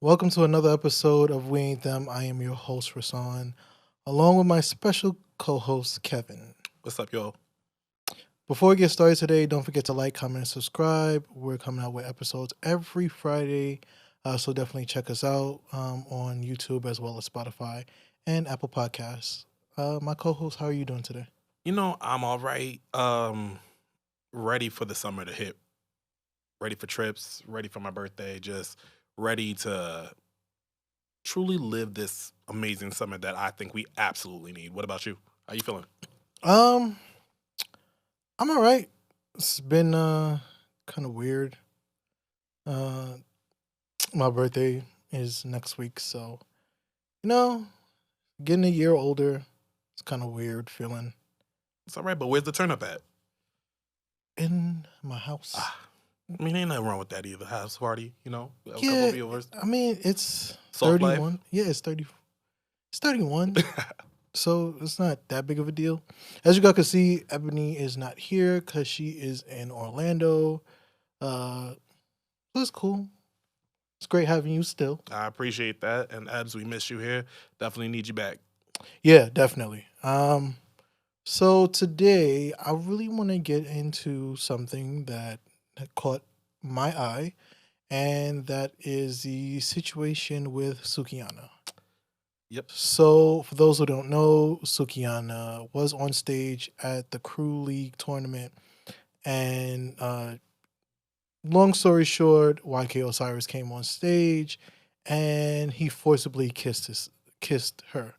Welcome to another episode of We Ain't Them. I am your host, Rasan, along with my special co host, Kevin. What's up, y'all? Before we get started today, don't forget to like, comment, and subscribe. We're coming out with episodes every Friday, so definitely check us out on YouTube as well as Spotify and Apple Podcasts. My co host, how are you doing today? I'm all right. Ready for the summer to hit. Ready for trips, ready for my birthday, just ready to truly live this amazing summer that I think we absolutely need. What about you? How you feeling? Um, I'm all right. It's been kind of weird. Uh, my birthday is next week, so you know, getting a year older, it's kind of weird feeling It's all right, but where's the turn up at? in my house. I mean, ain't nothing wrong with that either. House party, a couple Yeah, of viewers. I mean it's Soft life. 31. Yeah, it's 30. It's 31. So it's not that big of a deal. As you guys can see, Ebony is not here because she is in Orlando. So it's cool. It's great having you still. I appreciate that. And Ebs, we miss you here. Definitely need you back. Yeah, definitely. So today I really want to get into something that caught my eye, and that is the situation with Sukihana. Yep. So, for those who don't know, Sukihana was on stage at the Crew League tournament, and long story short, YK Osaris came on stage, and he forcibly kissed her,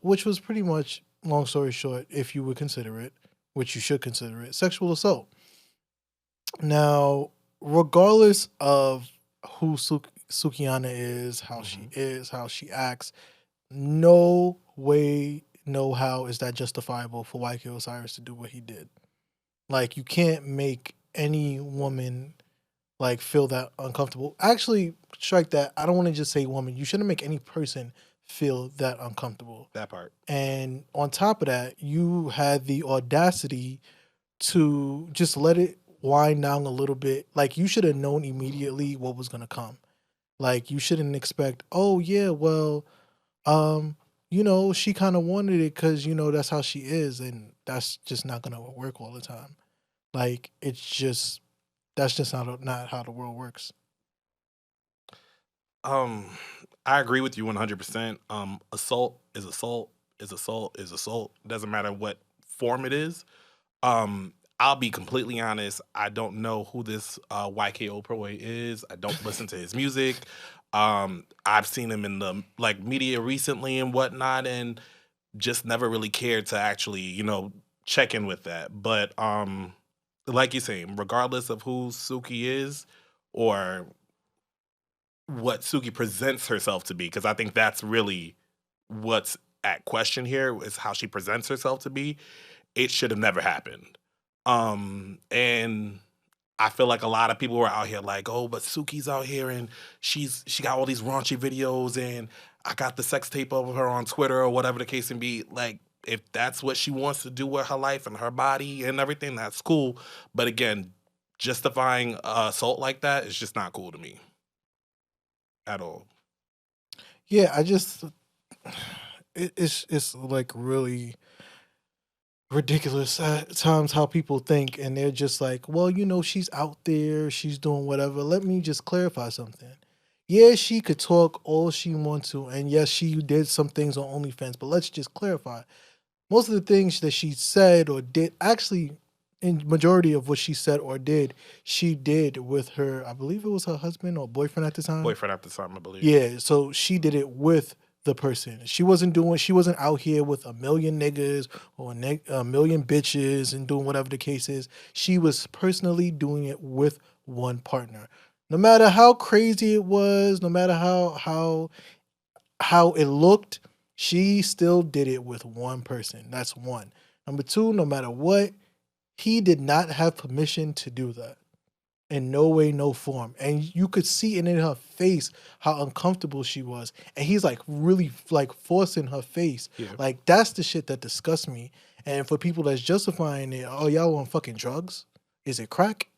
which was pretty much, long story short, if you would consider it, which you should consider it, sexual assault. Now, regardless of who Sukihana is, how she acts, no way, no how is that justifiable for YK Osiris to do what he did. Like, you can't make any woman like feel that uncomfortable. Actually, strike that. I don't want to just say woman. You shouldn't make any person feel that uncomfortable. That part. And on top of that, you had the audacity to just let it wind down a little bit. Like, you should have known immediately what was gonna come. Like, you shouldn't expect, oh yeah, well, she kind of wanted it because that's how she is, and that's just not gonna work all the time. Like, that's just not how the world works. I agree with you 100%. Assault is assault is assault is assault. Doesn't matter what form it is. I'll be completely honest. I don't know who this YK Oprah is. I don't listen to his music. I've seen him in the media recently and whatnot, and just never really cared to actually, check in with that. But like you're saying, regardless of who Suki is or what Suki presents herself to be, because I think that's really what's at question here is how she presents herself to be. It should have never happened. And I feel like a lot of people were out here like, oh, but Suki's out here and she got all these raunchy videos and I got the sex tape of her on Twitter or whatever the case may be. Like, if that's what she wants to do with her life and her body and everything, that's cool. But again, justifying assault like that is just not cool to me at all. Yeah, it's like really ridiculous at times how people think, and they're just like, well, she's out there, she's doing whatever. Let me just clarify something. Yeah, she could talk all she wants to, and yes, she did some things on OnlyFans, but let's just clarify. Most of the things that she said or did, actually, in majority of what she said or did, she did with her, I believe it was her husband or boyfriend at the time. Boyfriend at the time, I believe. Yeah, so she did it with the person. She wasn't out here with a million niggas or a million bitches and doing whatever the case is. She was personally doing it with one partner. No matter how crazy it was, no matter how it looked, she still did it with one person. That's one. Number two, no matter what, he did not have permission to do that. In no way, no form. And you could see it in her face how uncomfortable she was. And he's like really like forcing her face. Yeah. Like, that's the shit that disgusts me. And for people that's justifying it, oh, y'all on fucking drugs? Is it crack?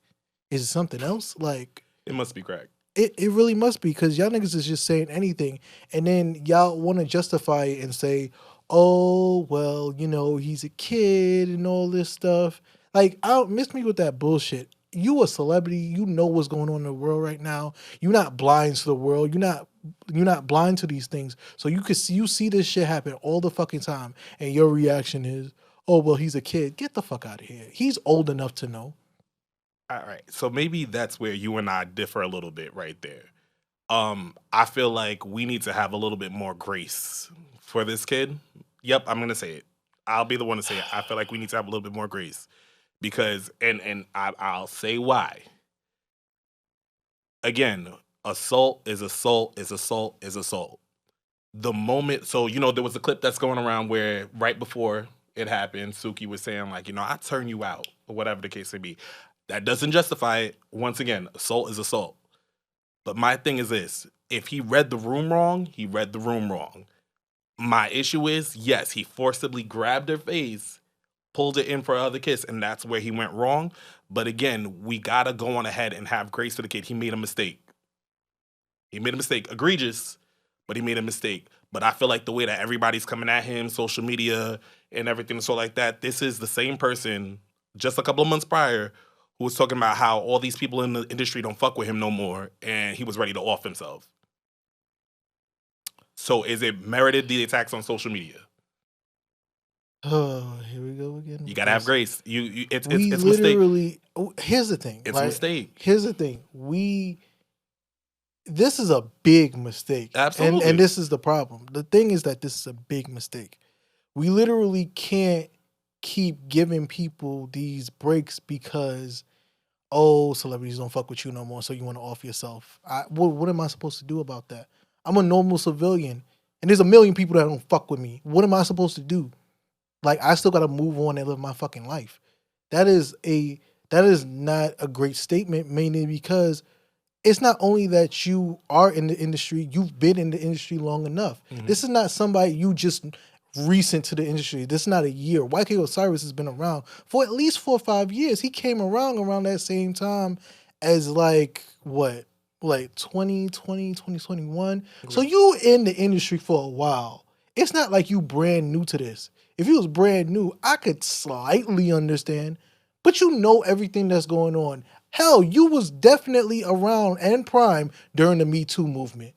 Is it something else? Like, It must be crack. It really must be because y'all niggas is just saying anything, and then y'all want to justify it and say, "Oh well, you know he's a kid and all this stuff." Like, I don't miss me with that bullshit. You a celebrity, you know what's going on in the world right now. You're not blind to the world. You're not blind to these things. So you see this shit happen all the fucking time, and your reaction is, "Oh well, he's a kid. Get the fuck out of here. He's old enough to know." All right. So maybe that's where you and I differ a little bit right there. I feel like we need to have a little bit more grace for this kid. Yep, I'm gonna say it. I'll be the one to say it. I feel like we need to have a little bit more grace because, I'll say why. Again, assault is assault is assault is assault. The moment, so there was a clip that's going around where right before it happened, Suki was saying like, I turn you out or whatever the case may be. That doesn't justify it. Once again, assault is assault. But my thing is this: if he read the room wrong, he read the room wrong. My issue is, yes, he forcibly grabbed her face, pulled it in for another kiss, and that's where he went wrong. But again, we gotta go on ahead and have grace for the kid. He made a mistake. He made a mistake. Egregious, but he made a mistake. But I feel like the way that everybody's coming at him, social media and everything so like that, this is the same person just a couple of months prior who was talking about how all these people in the industry don't fuck with him no more, and he was ready to off himself. So is it merited the attacks on social media? Oh, here we go again. You gotta have grace. It's We it's a mistake. literally. Here's the thing. It's a mistake. Here's the thing. This is a big mistake. Absolutely. And this is the problem. The thing is that this is a big mistake. We literally can't keep giving people these breaks because, oh, celebrities don't fuck with you no more, so you want to off yourself. What am I supposed to do about that? I'm a normal civilian, and there's a million people that don't fuck with me. What am I supposed to do? Like, I still gotta move on and live my fucking life. That is not a great statement, mainly because it's not only that you are in the industry, you've been in the industry long enough. Mhm. This is not somebody you just recent to the industry. This is not a year. YK Osaris has been around for at least 4 or 5 years. He came around that same time as like 2020, 2021. So you in the industry for a while. It's not like you brand new to this. If you was brand new, I could slightly understand, but you know everything that's going on. Hell, you was definitely around and prime during the Me Too movement.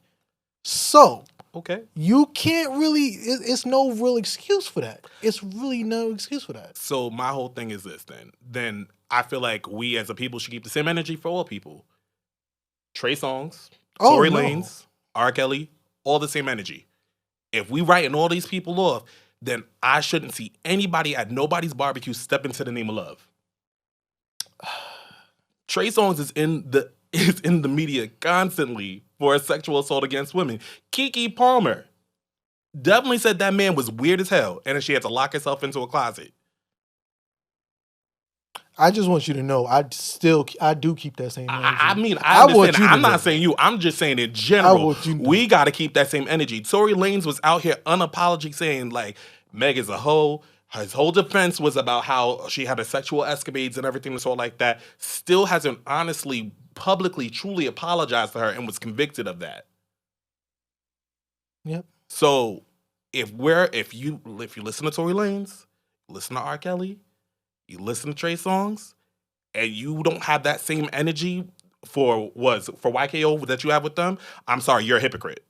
So, Okay. you can't really, it's no real excuse for that. It's really no excuse for that. So my whole thing is this then I feel like we as a people should keep the same energy for all people. Trey Songz, Tory Lanez, R. Kelly, all the same energy. If we writing all these people off, then I shouldn't see anybody at nobody's barbecue step into the name of love. Trey Songz is in the media constantly for a sexual assault against women. Keke Palmer definitely said that man was weird as hell, and then she had to lock herself into a closet. I just want you to know, I do keep that same energy. I mean, I understand. I'm not saying you. I'm just saying in general. We got to keep that same energy. Tory Lanez was out here unapologetic saying like Meg is a hoe. His whole defense was about how she had a sexual escapades and everything and so like that. Still hasn't honestly, publicly, truly apologized to her and was convicted of that. Yep. So if you listen to Tory Lanez, listen to R. Kelly, you listen to Trey Songz, and you don't have that same energy for YKO that you have with them, I'm sorry, you're a hypocrite.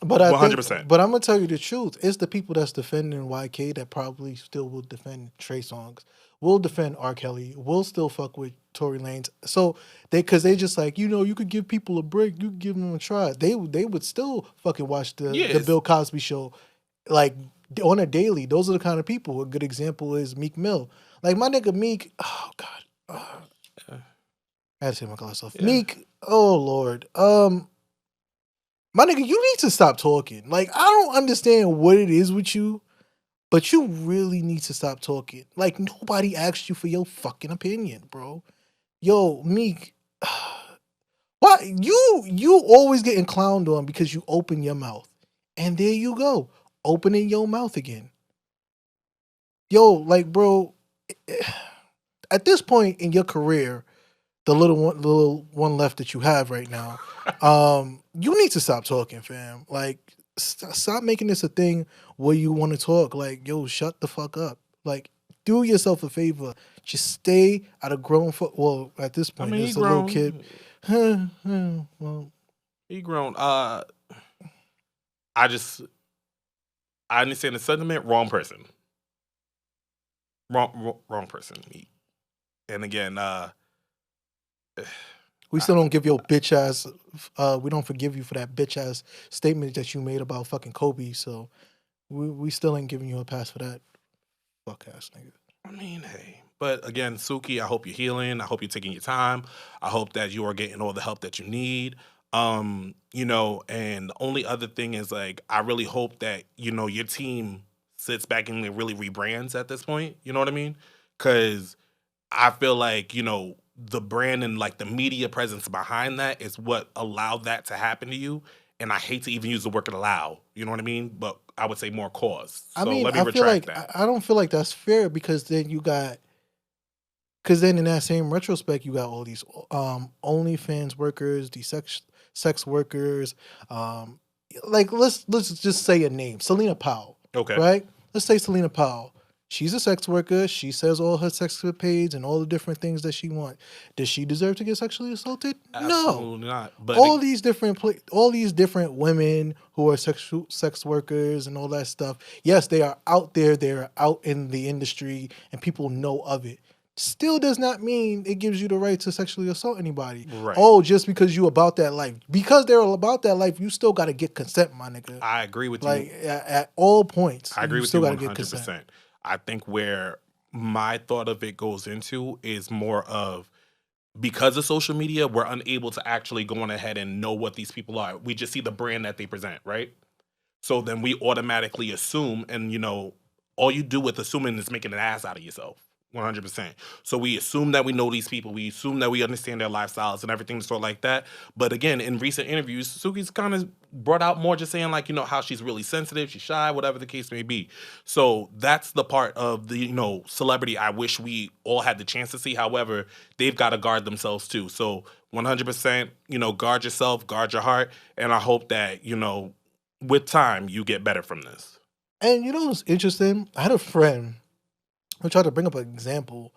But 100%. But I'm gonna tell you the truth. It's the people that's defending YK that probably still will defend Trey Songz, will defend R. Kelly, will still fuck with Tory Lanez. So because they just like, you could give people a break, you could give them a try. They would still fucking watch the Bill Cosby show like on a daily. Those are the kind of people. A good example is Meek Mill. Like my nigga Meek. Oh God. I had to take my glass off. Yeah. Meek. Oh Lord. My nigga, you need to stop talking. Like, I don't understand what it is with you, but you really need to stop talking. Like, nobody asked you for your fucking opinion, bro. Yo, Meek, why you always getting clowned on because you open your mouth. And there you go, opening your mouth again. Yo, like, bro, at this point in your career, the little one left that you have right now. You need to stop talking, fam. Like, stop making this a thing where you want to talk. Like, yo, shut the fuck up. Like, do yourself a favor. Just stay out of grown. Well, at this I point, mean, he it's a little grown. kid. Well, He grown. I understand the sentiment. Wrong person. Wrong person. And again, we still don't give your bitch ass. We don't forgive you for that bitch ass statement that you made about fucking Kobe. So we still ain't giving you a pass for that. Fuck ass nigga. I mean, hey. But again, Suki, I hope you're healing. I hope you're taking your time. I hope that you are getting all the help that you need. You know, and the only other thing is like, I really hope that, you know, your team sits back and really rebrands at this point. You know what I mean? Because I feel like, you know, the brand and like the media presence behind that is what allowed that to happen to you. And I hate to even use the word allow, you know what I mean? But I would say more cause. So I mean, let me I feel retract like that. I don't feel like that's fair because then you got, because then in that same retrospect you got all these OnlyFans workers, these sex workers, like let's just say a name, Selena Powell, Okay. right? Let's say Selena Powell. She's a sex worker. She says all her sex page and all the different things that she wants. Does she deserve to get sexually assaulted? Absolutely No. not. But All these different women who are sex workers and all that stuff. Yes, they are out there. They're out in the industry, and people know of it. Still does not mean it gives you the right to sexually assault anybody. Right. Oh, just because you about that life. Because they're about that life, you still got to get consent, my nigga. I agree with Like, you. at all points, I agree with still you got to get consent. 100%. I think where my thought of it goes into is more of, because of social media, we're unable to actually go on ahead and know what these people are. We just see the brand that they present, right? So then we automatically assume, and you know, all you do with assuming is making an ass out of yourself. 100%. So we assume that we know these people. We assume that we understand their lifestyles and everything sort of like that. But again, in recent interviews, Suki's kind of brought out more just saying like, you know, how she's really sensitive, she's shy, whatever the case may be. So that's the part of the, you know, celebrity I wish we all had the chance to see. However, they've got to guard themselves too. So 100%, you know, guard yourself, guard your heart. And I hope that, you know, with time, you get better from this. And you know what's interesting? I had a friend who tried to bring up an example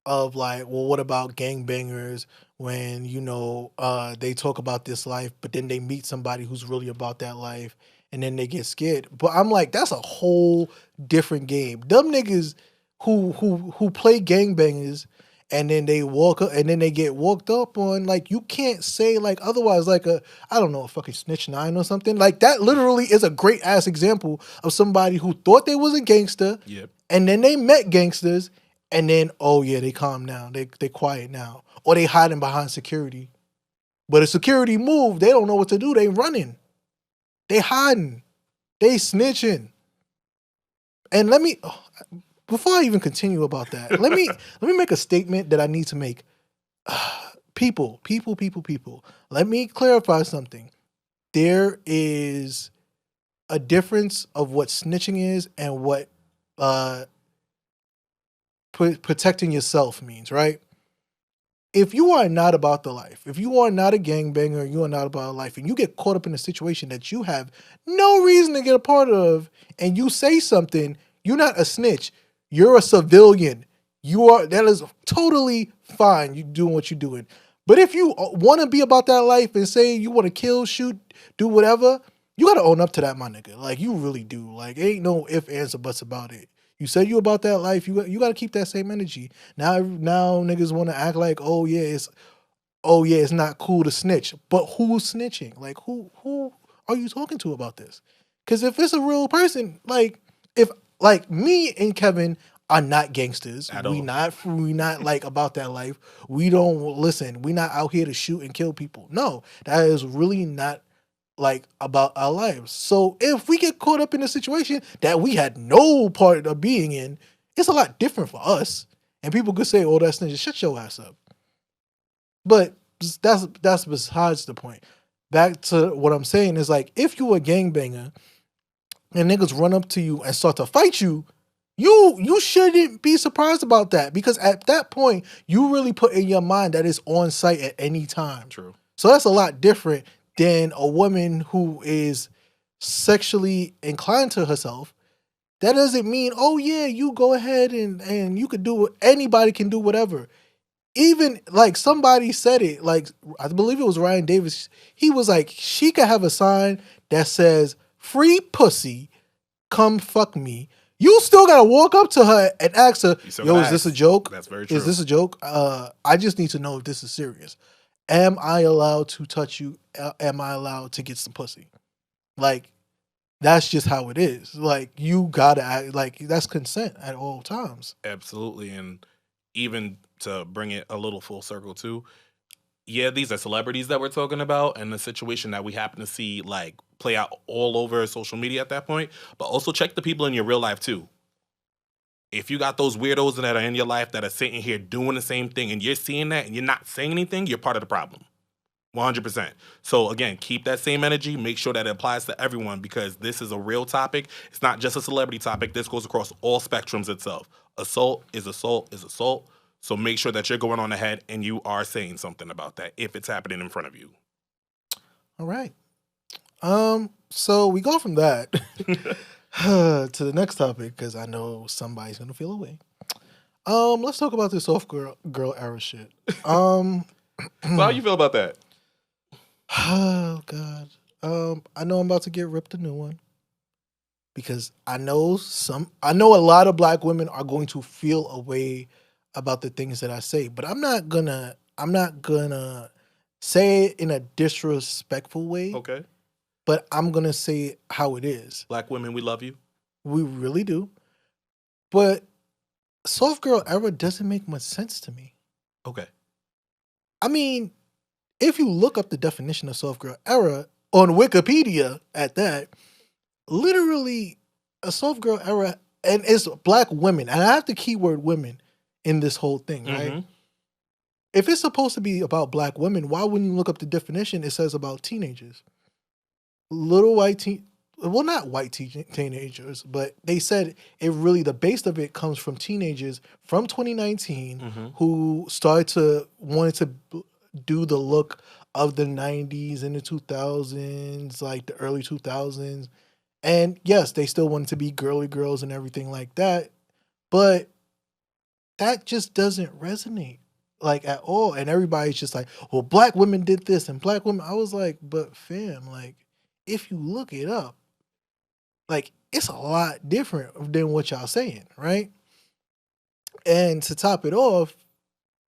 of like, well, what about gangbangers when, you know, they talk about this life, but then they meet somebody who's really about that life and then they get scared. But I'm like, that's a whole different game. Them niggas who play gangbangers and then they walk up and then they get walked up on, like, you can't say like otherwise, like a, I don't know, a fucking snitch nine or something. Like, that literally is a great ass example of somebody who thought they was a gangster. Yep. And then they met gangsters, and then, oh yeah, they calm down. They quiet now. Or they hiding behind security. But if security move, they don't know what to do. They running. They hiding. They snitching. And before I even continue about that, let me make a statement that I need to make. People. Let me clarify something. There is a difference of what snitching is and what protecting yourself means, right? If you are not about the life, if you are not a gangbanger, you are not about life, and you get caught up in a situation that you have no reason to get a part of, and you say something, you're not a snitch. You're a civilian. That is totally fine. You doing what you're doing. But if you want to be about that life and say you want to kill, shoot, do whatever, you got to own up to that, my nigga. Like, you really do. Like, ain't no ifs, ands, or buts about it. You said you about that life. You got to keep that same energy. Now niggas want to act like, oh yeah, it's not cool to snitch. But who's snitching? Like, who are you talking to about this? Because if it's a real person, like, if like me and Kevin are not gangsters, we not like about that life. We don't listen. We not out here to shoot and kill people. No, that is really not like about our lives. So if we get caught up in a situation that we had no part of being in, it's a lot different for us. And people could say, "Oh, that's ninja." Shut your ass up. But that's besides the point. Back to what I'm saying is, like, if you a gangbanger and niggas run up to you and start to fight you, You shouldn't be surprised about that because at that point you really put in your mind that it's on site at any time. True. So that's a lot different than a woman who is sexually inclined to herself. That doesn't mean, oh yeah, you go ahead and you could do it. Anybody can do whatever. Even like somebody said it, like I believe it was Ryan Davis. He was like, she could have a sign that says "Free pussy, come fuck me." You still gotta walk up to her and ask her, "Yo, is this a joke? That's very true. Is this a joke? I just need to know if this is serious. Am I allowed to touch you? Am I allowed to get some pussy?" Like, that's just how it is. Like, you gotta act like that's consent at all times. Absolutely. And even to bring it a little full circle too, yeah, these are celebrities that we're talking about and the situation that we happen to see like play out all over social media at that point. But also check the people in your real life too. If you got those weirdos that are in your life that are sitting here doing the same thing and you're seeing that and you're not saying anything, you're part of the problem. 100%. So again, keep that same energy. Make sure that it applies to everyone because this is a real topic. It's not just a celebrity topic. This goes across all spectrums itself. Assault is assault is assault. So make sure that you're going on ahead and you are saying something about that if it's happening in front of you. All right. So we go from that to the next topic because I know somebody's gonna feel away. Let's talk about this soft girl era shit. So how you feel about that? Oh God. I know I'm about to get ripped a new one because I know a lot of black women are going to feel a way about the things that I say, but I'm not gonna say it in a disrespectful way. Okay. But I'm gonna say it how it is. Black women, we love you. We really do. But soft girl era doesn't make much sense to me. Okay. I mean, if you look up the definition of soft girl era on Wikipedia at that, literally a soft girl era, and it's black women, and I have the keyword women in this whole thing, right? Mm-hmm. If it's supposed to be about black women, why wouldn't you look up the definition? It says about teenagers. Little white well, not white teenagers, but they said it really, the base of it comes from teenagers from 2019 who wanted to do the look of the 90s and the 2000s, like the early 2000s. And yes, they still wanted to be girly girls and everything like that, but that just doesn't resonate like at all. And everybody's just like, well, black women did this and black women. I was like, but fam, like, if you look it up, like, it's a lot different than what y'all saying, right? And to top it off,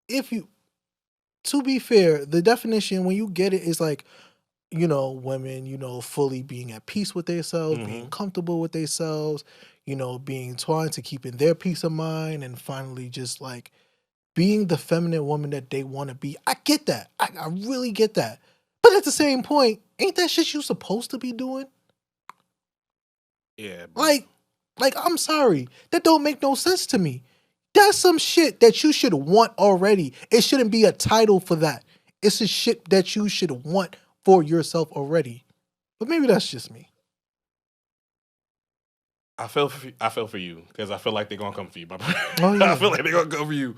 to be fair, the definition, when you get it, is like, women, fully being at peace with themselves, being comfortable with themselves, being trying to keep in their peace of mind, and finally just like being the feminine woman that they want to be. I get that. I really get that. But at the same point, ain't that shit you supposed to be doing? Yeah. Like, I'm sorry. That don't make no sense to me. That's some shit that you should want already. It shouldn't be a title for that. It's a shit that you should want for yourself already. But maybe that's just me. I feel for you because I feel like they're gonna come for you, my brother. Oh, yeah. I feel like they're gonna come for you.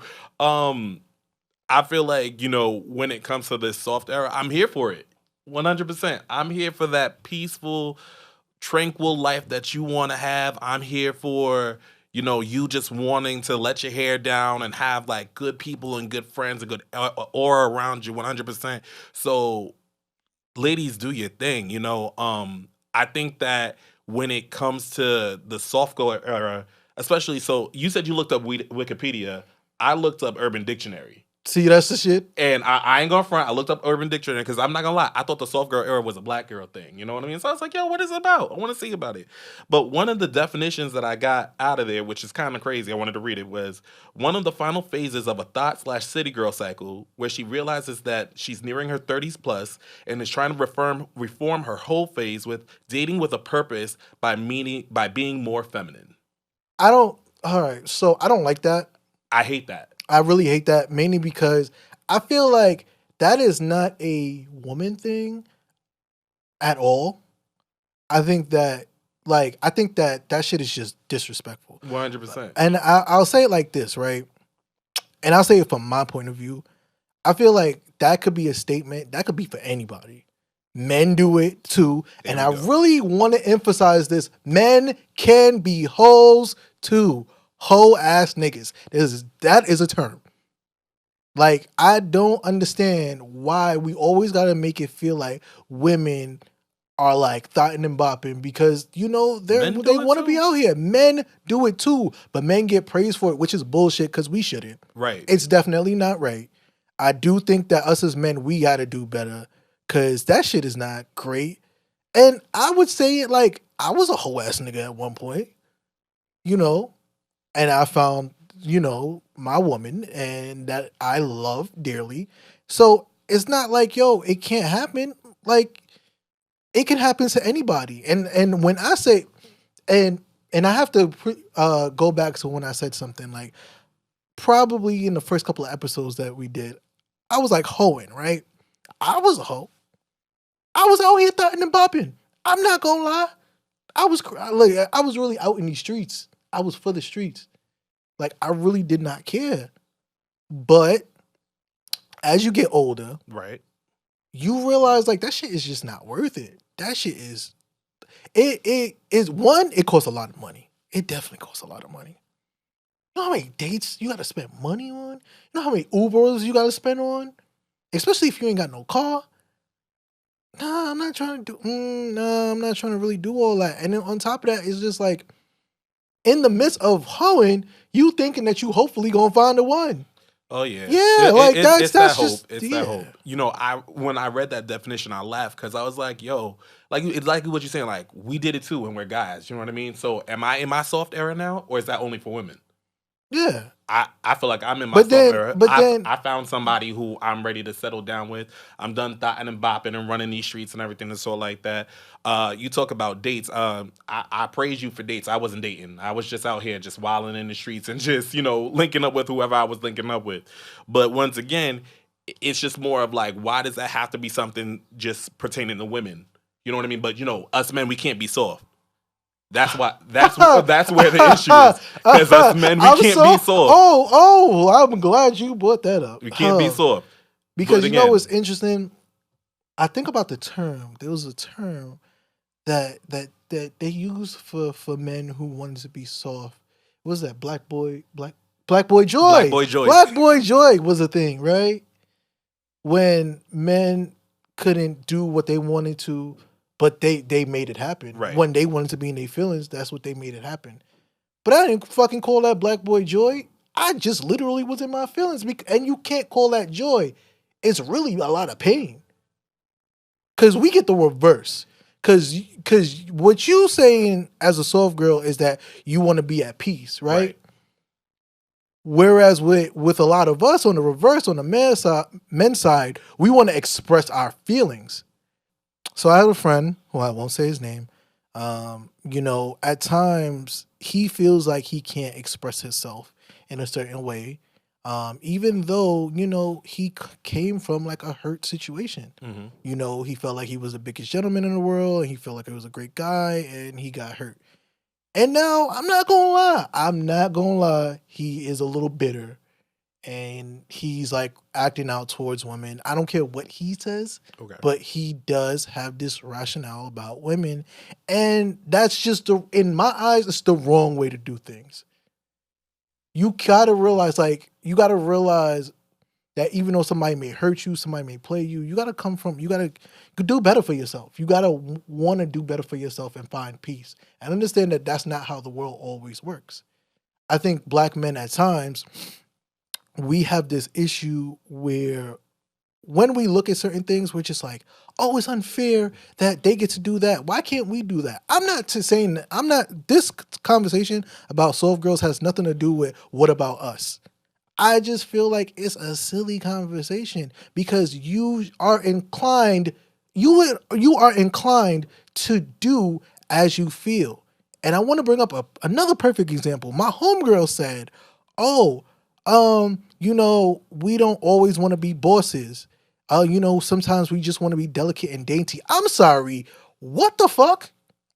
I feel like, when it comes to this soft era, I'm here for it. 100%. I'm here for that peaceful, tranquil life that you want to have. I'm here for, you just wanting to let your hair down and have like good people and good friends and good aura around you. 100%. So ladies, do your thing. I think that when it comes to the soft girl era, especially, so you said you looked up Wikipedia. I looked up Urban Dictionary. See, that's the shit. And I ain't gonna front. I looked up Urban Dictionary because I'm not gonna lie. I thought the soft girl era was a black girl thing. You know what I mean? So I was like, yo, what is it about? I want to see about it. But one of the definitions that I got out of there, which is kind of crazy, I wanted to read it, was one of the final phases of a thought/city girl cycle where she realizes that she's nearing her 30s plus and is trying to reform her whole phase with dating with a purpose by being more feminine. All right, so I don't like that. I hate that. I really hate that, mainly because I feel like that is not a woman thing at all. I think that that shit is just disrespectful. example. 100%. And I'll say it like this, right? And I'll say it from my point of view. I feel like that could be a statement. That could be for anybody. Men do it too. And I really want to emphasize this. Men can be hoes too. Hoe ass niggas. That is a term. Like, I don't understand why we always got to make it feel like women are like thotting and bopping because, you know, they want to be out here. Men do it too, but men get praised for it, which is bullshit because we shouldn't. Right. It's definitely not right. I do think that us as men, we got to do better because that shit is not great. And I would say it like I was a hoe ass nigga at one point, you know, and I found, you know, my woman and that I love dearly. So it's not like, yo, it can't happen. Like, it can happen to anybody. And when I say, and I have to go back to when I said something like, probably in the first couple of episodes that we did, I was like hoeing, right? I was a hoe. I was out here thotting and bopping. I'm not gonna lie. I was really out in these streets. I was for the streets. Like, I really did not care. But as you get older, right, you realize like that shit is just not worth it. That shit is it costs a lot of money. It definitely costs a lot of money. You know how many dates you gotta spend money on? You know how many Ubers you gotta spend on? Especially if you ain't got no car. Nah, I'm not trying to I'm not trying to really do all that. And then on top of that, it's just like in the midst of hoeing, you thinking that you hopefully gonna find the one. Oh yeah, that's that just hope. It's that hope. You know, when I read that definition, I laughed because I was like, "Yo, like it's like what you're saying. Like we did it too, and we're guys. You know what I mean? So, am I in my soft era now, or is that only for women? Yeah, I feel like I'm in my soft era. But then I found somebody who I'm ready to settle down with. I'm done thotting and bopping and running these streets and everything and so like that. You talk about dates. I praise you for dates. I wasn't dating. I was just out here just wilding in the streets and just, you know, linking up with whoever I was linking up with. But once again, it's just more of like, why does that have to be something just pertaining to women? You know what I mean? But, you know, us men, we can't be soft. That's why. That's where the issue is. Because us men, we can't be soft. I'm glad you brought that up. We can't be soft because you know what's interesting. I think about the term. There was a term that they use for men who wanted to be soft. What was that? Black boy joy. Black boy joy was a thing, right? When men couldn't do what they wanted to. But they made it happen. Right. When they wanted to be in their feelings, that's what they made it happen. But I didn't fucking call that black boy joy. I just literally was in my feelings. And you can't call that joy. It's really a lot of pain. Because we get the reverse. Because what you saying as a soft girl is that you want to be at peace, right? Whereas with a lot of us on the reverse, on the men's side, we want to express our feelings. So I have a friend who I won't say his name. You know, at times he feels like he can't express himself in a certain way, even though, you know, he came from like a hurt situation. Mm-hmm. You know, he felt like he was the biggest gentleman in the world, and he felt like he was a great guy, and he got hurt. And now I'm not gonna lie, he is a little bitter. And he's like acting out towards women. I don't care what he says, but he does have this rationale about women. And that's just, in my eyes, it's the wrong way to do things. You gotta realize that even though somebody may hurt you, somebody may play you, you gotta do better for yourself. You gotta want to do better for yourself and find peace. And understand that that's not how the world always works. I think black men at times, we have this issue where when we look at certain things, we're just like, oh, it's unfair that they get to do that. Why can't we do that? This conversation about soft girls has nothing to do with what about us. I just feel like it's a silly conversation because you are inclined to do as you feel. And I want to bring up another perfect example. My homegirl said, you know, we don't always want to be bosses. You know, sometimes we just want to be delicate and dainty. I'm sorry. What the fuck?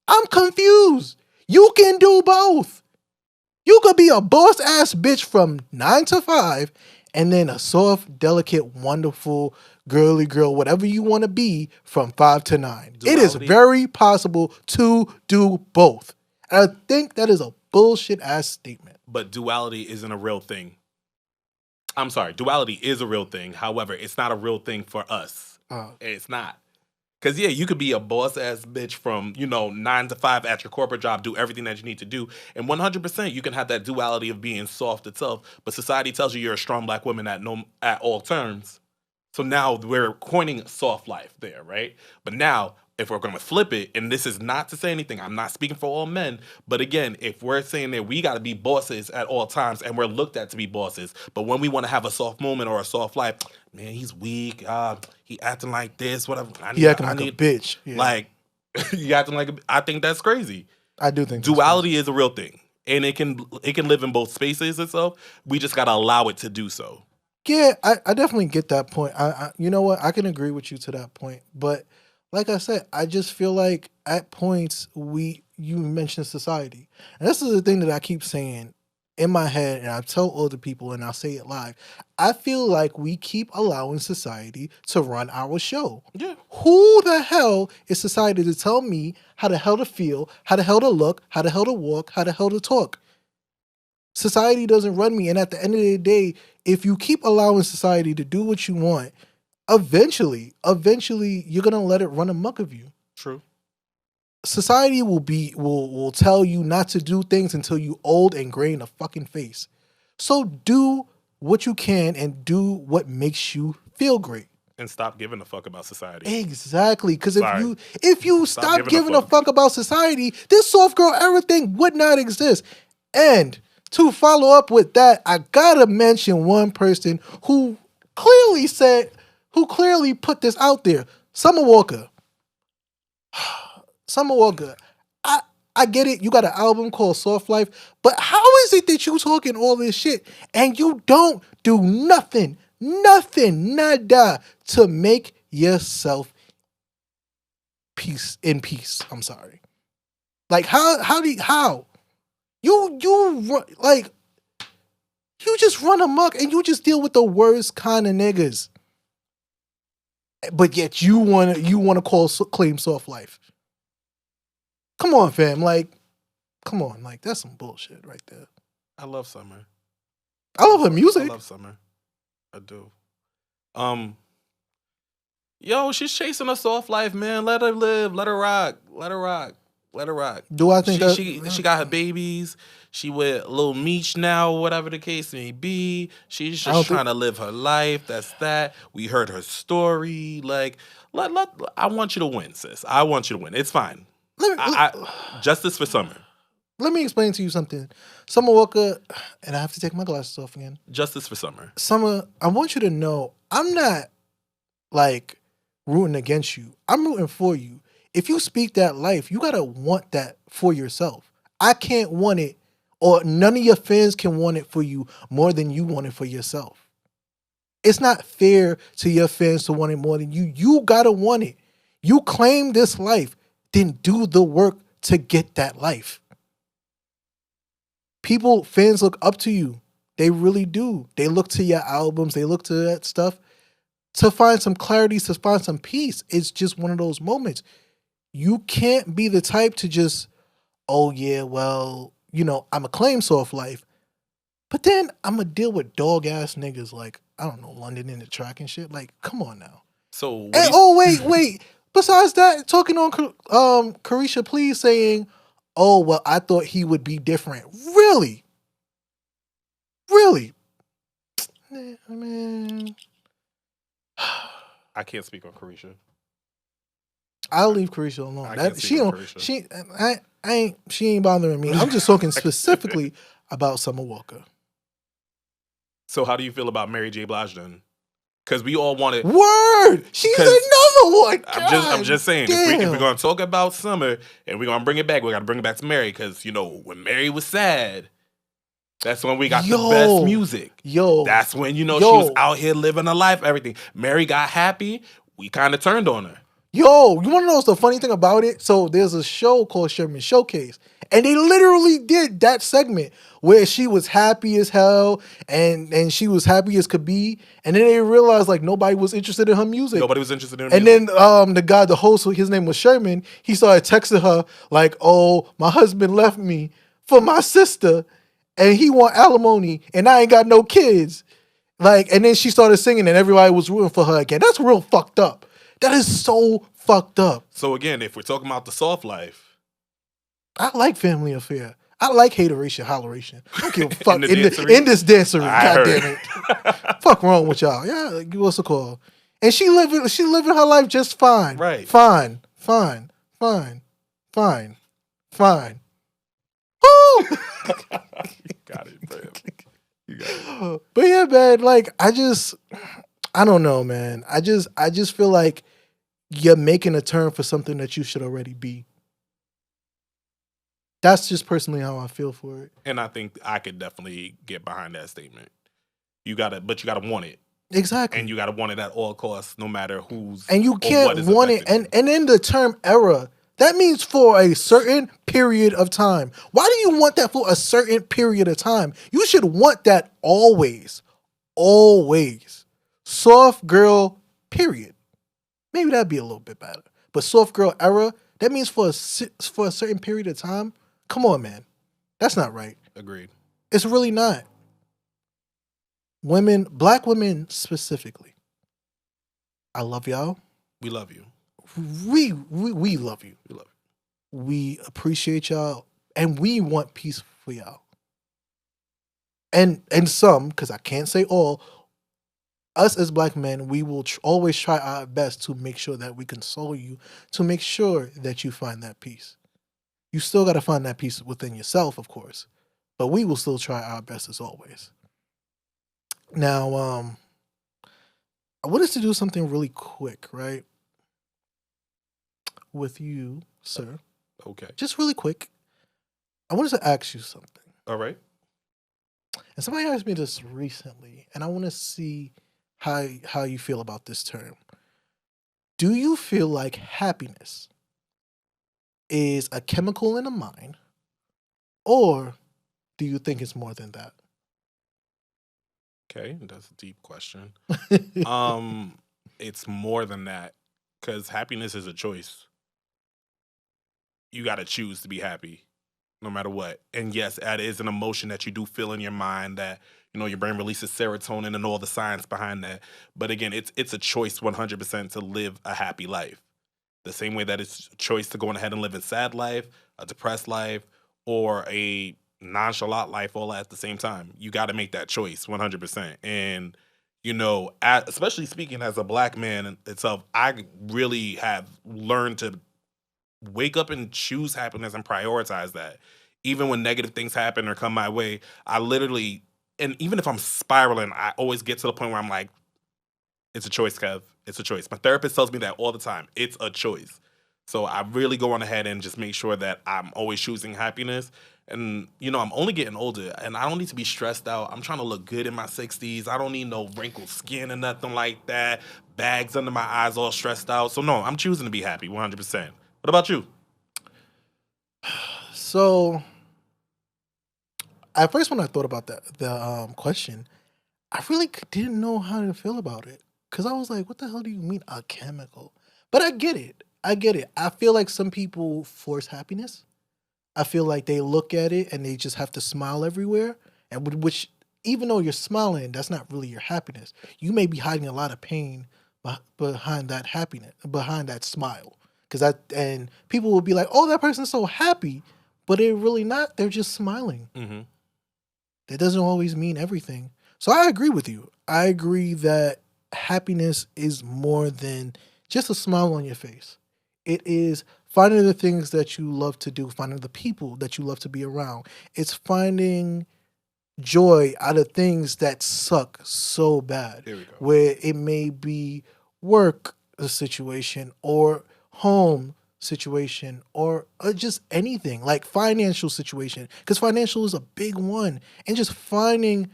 I'm confused. You can do both. You could be a boss ass bitch from 9 to 5 and then a soft, delicate, wonderful, girly girl, whatever you want to be from 5 to 9. It is Duality. very possible to do both. And I think that is a bullshit ass statement. But duality isn't a real thing. I'm sorry, duality is a real thing. However, it's not a real thing for us. It's not. Because, yeah, you could be a boss-ass bitch from, 9 to 5 at your corporate job, do everything that you need to do. And 100%, you can have that duality of being soft itself. But society tells you you're a strong black woman at all terms. So now we're coining soft life there, right? But now, if we're going to flip it, and this is not to say anything, I'm not speaking for all men, but again, if we're saying that we got to be bosses at all times and we're looked at to be bosses, but when we want to have a soft moment or a soft life, man, he's weak, he acting like this, whatever. He acting like a bitch. Yeah. Like, you acting like I think that's crazy. I do think duality is a real thing, and it can live in both spaces itself. We just got to allow it to do so. Yeah, I definitely get that point. You know what? I can agree with you to that point. But like I said, I just feel like at points you mentioned society. And this is the thing that I keep saying in my head, and I tell other people and I'll say it live. I feel like we keep allowing society to run our show. Yeah. Who the hell is society to tell me how the hell to feel, how the hell to look, how the hell to walk, how the hell to talk? Society doesn't run me. And at the end of the day, if you keep allowing society to do what you want, eventually you're gonna let it run amok of you. True. Society will tell you not to do things until you old and gray in the fucking face. So do what you can and do what makes you feel great. And stop giving a fuck about society. Exactly. Because if you stop giving a fuck about society, this soft girl era thing would not exist. And to follow up with that, I gotta mention one person who clearly put this out there. Summer Walker. Summer Walker. I get it. You got an album called Soft Life, but how is it that you talking all this shit and you don't do nothing, nada to make yourself in peace? I'm sorry. Like how? You just run amok and you just deal with the worst kind of niggas. But yet you wanna claim soft life. Come on, fam. Like, come on. Like, that's some bullshit right there. I love Summer. I love her music. I love Summer. I do. Yo, she's chasing a soft life, man. Let her live. Let her rock. Let her rock. Let her rock. Do I think she got her babies? She with Lil Meech now, whatever the case may be. She's just trying to live her life. That's that. We heard her story. Like, I want you to win, sis. I want you to win. It's fine. Justice for Summer. Let me explain to you something. Summer Walker, and I have to take my glasses off again. Justice for Summer. Summer, I want you to know, I'm not like rooting against you. I'm rooting for you. If you speak that life, you gotta want that for yourself. I can't want it, or none of your fans can want it for you more than you want it for yourself. It's not fair to your fans to want it more than you. You gotta want it. You claim this life, then do the work to get that life. Fans look up to you. They really do. They look to your albums. They look to that stuff to find some clarity, to find some peace. It's just one of those moments. You can't be the type to just, oh yeah, well, I'm a claim soft life, but then I'm gonna deal with dog ass niggas like, I don't know, London in the Track and shit. Like, come on now. So wait. Besides that, talking on Carisha Please saying, oh well, I thought he would be different. Really? Man. I can't speak on Carisha. I'll leave Carisha alone. She ain't bothering me. I'm just talking specifically about Summer Walker. So how do you feel about Mary J. Blige then? Because we all wanted word. She's another one. I'm just saying. If we're gonna talk about Summer and we're gonna bring it back, we gotta bring it back to Mary. Because when Mary was sad, that's when we got the best music. That's when she was out here living her life. Everything. Mary got happy. We kind of turned on her. Yo, you want to know what's the funny thing about it? So there's a show called Sherman Showcase, and they literally did that segment where she was happy as hell, and she was happy as could be, and then they realized like nobody was interested in her music. Nobody was interested in her And music. then the host, his name was Sherman, he started texting her like, "Oh, my husband left me for my sister, and he want alimony, and I ain't got no kids." Like, and then she started singing, and everybody was rooting for her again. That's real fucked up. That is so fucked up. So again, if we're talking about the soft life, I like Family Affair. I like hateration, holleration. I don't give a fuck In the in this dancery. I God heard. damn it. Fuck wrong with y'all. Yeah, like, what's it called? And she living her life just fine. Right. Fine. Woo! You got it, man. You got it. But yeah, man, like I don't know, man. I just feel like you're making a turn for something that you should already be. That's just personally how I feel for it. And I think I could definitely get behind that statement. You gotta want it. Exactly. And you gotta want it at all costs, no matter who's And you or can't what is want it. affecting And in the term era, that means for a certain period of time. Why do you want that for a certain period of time? You should want that always. Always. Soft girl, period. Maybe that'd be a little bit better. But soft girl era, that means for a certain period of time. Come on, man. That's not right. Agreed. It's really not. Women, black women specifically. I love y'all. We love you. We love you. We love you. We appreciate y'all, and we want peace for y'all. And some, because I can't say all, us as black men, we will always try our best to make sure that we console you, to make sure that you find that peace. You still got to find that peace within yourself, of course, but we will still try our best as always. Now, I want us to do something really quick, right? With you, sir. Okay. Just really quick. I wanted to ask you something. All right. And somebody asked me this recently, and I want to see how you feel about this term. Do you feel like happiness is a chemical in the mind, or do you think it's more than that? Okay, that's a deep question. It's more than that, because happiness is a choice. You got to choose to be happy, no matter what. And yes, that is an emotion that you do feel in your mind, that your brain releases serotonin and all the science behind that. But again, it's a choice 100% to live a happy life. The same way that it's a choice to go on ahead and live a sad life, a depressed life, or a nonchalant life all at the same time. You got to make that choice 100%. And especially speaking as a black man itself, I really have learned to wake up and choose happiness and prioritize that. Even when negative things happen or come my way, I literally, and even if I'm spiraling, I always get to the point where I'm like, it's a choice, Kev. It's a choice. My therapist tells me that all the time. It's a choice. So I really go on ahead and just make sure that I'm always choosing happiness. And, I'm only getting older, and I don't need to be stressed out. I'm trying to look good in my 60s. I don't need no wrinkled skin or nothing like that. Bags under my eyes all stressed out. So, no, I'm choosing to be happy 100%. What about you? So, at first when I thought about the question, I really didn't know how to feel about it. Because I was like, what the hell do you mean a chemical? But I get it. I feel like some people force happiness. I feel like they look at it and they just have to smile everywhere. And which, even though you're smiling, that's not really your happiness. You may be hiding a lot of pain behind that happiness, behind that smile. And people will be like, oh, that person's so happy. But they're really not. They're just smiling. Mm-hmm. That doesn't always mean everything. So I agree with you. I agree that happiness is more than just a smile on your face. It is finding the things that you love to do, finding the people that you love to be around. It's finding joy out of things that suck so bad. Here we go. Where it may be work situation or home situation or just anything like financial situation, because financial is a big one, and just finding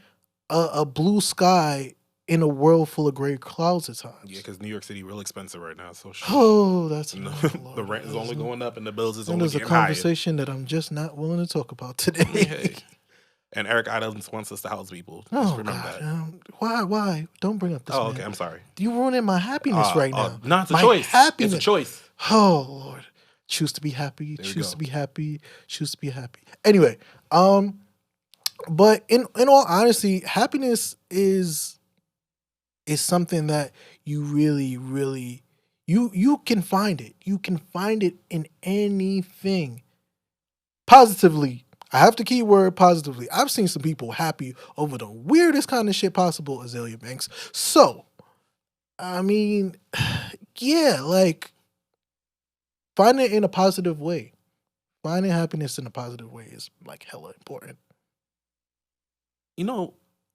a blue sky in a world full of gray clouds at times. Yeah, because New York City real expensive right now. So Oh, that's no, Lord, the rent is only going up and the bills is and only there's a getting higher. conversation that I'm just not willing to talk about today. Hey. And Eric Idle wants us to house people. Just remember that. Why? Don't bring up this. Oh, man. okay. I'm sorry. You ruining my happiness right now. No, it's a my choice. Happiness. It's a choice. Oh Lord, choose to be happy. There we Choose go. to be happy. Choose to be happy. Anyway, but in all honesty, happiness is something that you really you can find it. You can find it in anything. Positively. I have to keyword positively. I've seen some people happy over the weirdest kind of shit possible, Azalea Banks. So, I mean, yeah, like, find it in a positive way. Finding happiness in a positive way is, like, hella important. You know,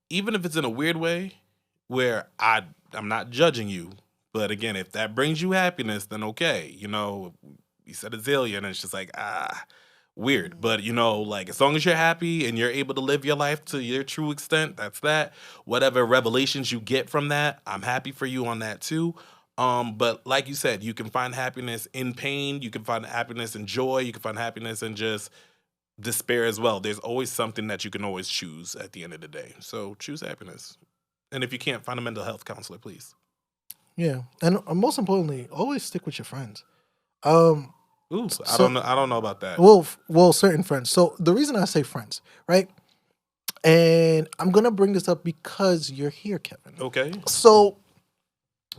even if it's in a weird way, where I'm not judging you, but again, if that brings you happiness, then okay. You know, you said Azalea, and it's just like, weird. But, you know, like, as long as you're happy and you're able to live your life to your true extent, that's that. Whatever revelations you get from that, I'm happy for you on that too. But like you said, you can find happiness in pain. You can find happiness in joy. You can find happiness in just despair as well. There's always something that you can always choose at the end of the day. So choose happiness. And if you can't, find a mental health counselor, please. Yeah, and most importantly, always stick with your friends. Ooh, I don't know about that. Well, certain friends. So the reason I say friends, right? And I'm gonna bring this up because you're here, Kevin. Okay. So,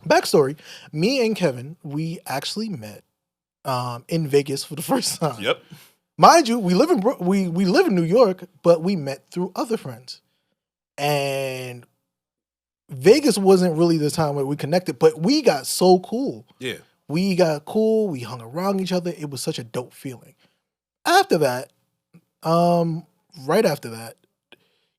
backstory: me and Kevin, we actually met in Vegas for the first time. Yep. Mind you, we live in New York, but we met through other friends, and Vegas wasn't really the time where we connected, but we got so cool. Yeah. We got cool. We hung around each other. It was such a dope feeling. After that, right after that,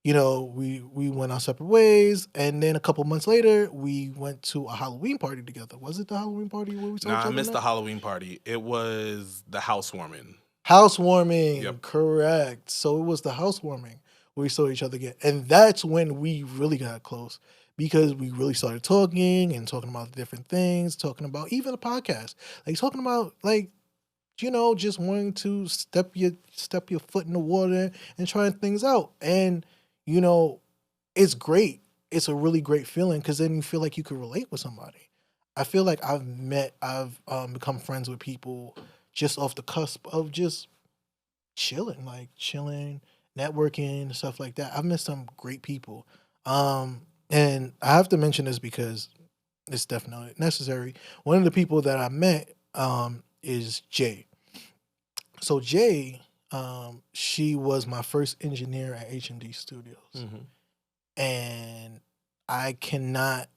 you know, we went our separate ways, and then a couple months later, we went to a Halloween party together. Was it the Halloween party where we saw each other? I missed the Halloween party. It was the housewarming. Housewarming, correct. So it was the housewarming where we saw each other again, and that's when we really got close because we really started talking about different things, talking about even the podcast, like talking about like, you know, just wanting to step your foot in the water and trying things out. And, you know, it's great. It's a really great feeling because then you feel like you could relate with somebody. I feel like I've become friends with people just off the cusp of just chilling, networking, stuff like that. I've met some great people. And I have to mention this because it's definitely necessary. One of the people that I met is Jay. So Jay, she was my first engineer at H&D Studios. Mm-hmm. And I cannot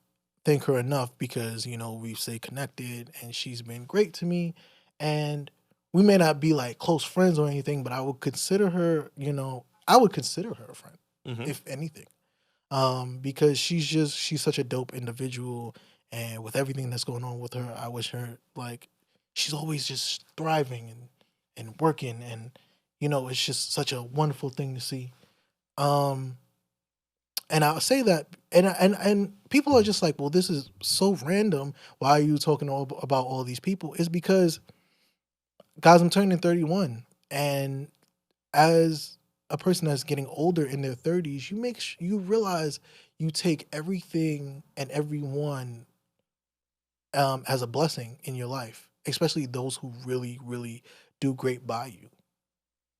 thank her enough because, you know, we've stayed connected and she's been great to me. And we may not be like close friends or anything, but I would consider her, you know, a friend, if anything. Because she's such a dope individual, and with everything that's going on with her, I wish her, like, she's always just thriving and working, and, you know, it's just such a wonderful thing to see. And I'll say that, and people are just like, well, this is so random. Why are you talking about all these people? It's because, guys, I'm turning 31, and as a person that's getting older in their 30s, you realize you take everything and everyone as a blessing in your life, especially those who really, really do great by you.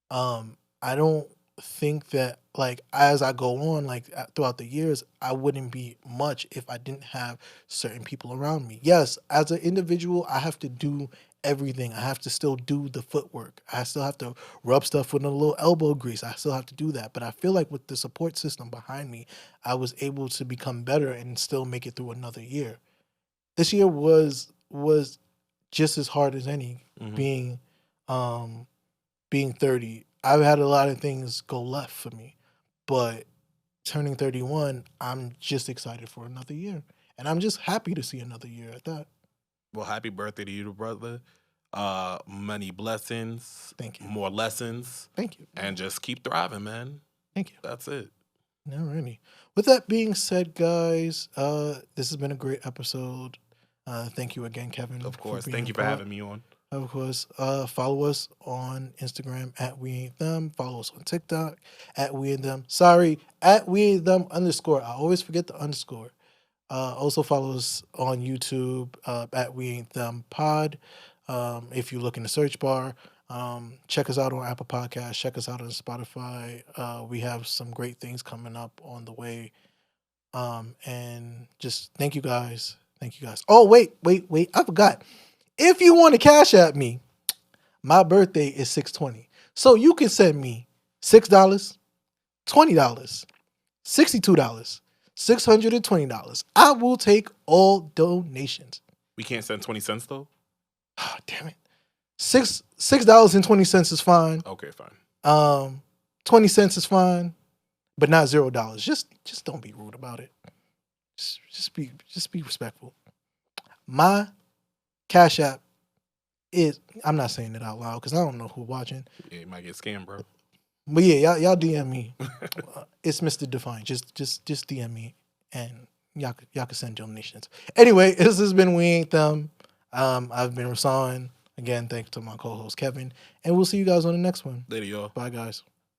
I don't think that, like, as I go on, like, throughout the years, I wouldn't be much if I didn't have certain people around me. Yes, as an individual, I have to do everything. I have to still do the footwork. I still have to rub stuff with a little elbow grease. I still have to do that. But I feel like with the support system behind me, I was able to become better and still make it through another year. This year was just as hard as any, being 30. I've had a lot of things go left for me, but turning 31, I'm just excited for another year. And I'm just happy to see another year at that. Well, happy birthday to you, brother. Many blessings. Thank you. More lessons. Thank you. And just keep thriving, man. Thank you. That's it. Alrighty. With that being said, guys, this has been a great episode. Thank you again, Kevin. Of course. being Thank you for part. having me on. Of course, follow us on Instagram at We Ain't Them. Follow us on TikTok at We Ain't Them. Sorry, at We Ain't Them _. I always forget the underscore. Also follow us on YouTube at We Ain't Them Pod. If you look in the search bar, check us out on Apple Podcasts. Check us out on Spotify. We have some great things coming up on the way. And just thank you guys. Thank you guys. Oh, wait. I forgot. If you want to cash at me, my birthday is 6/20. So you can send me $6, $20, $62, $620. I will take all donations. We can't send 20 cents though? Oh, damn it. $6.20 is fine. Okay, fine. 20 cents is fine, but not $0. Just don't be rude about it. Just be respectful. My Cash App is, I'm not saying it out loud because I don't know who's watching. Yeah, you might get scammed, bro. But yeah, y'all DM me. It's Mr. Define. Just DM me and y'all can send donations. Anyway, this has been We Ain't Them. I've been Rasan. Again, thanks to my co-host Kevin. And we'll see you guys on the next one. Later, y'all. Bye, guys.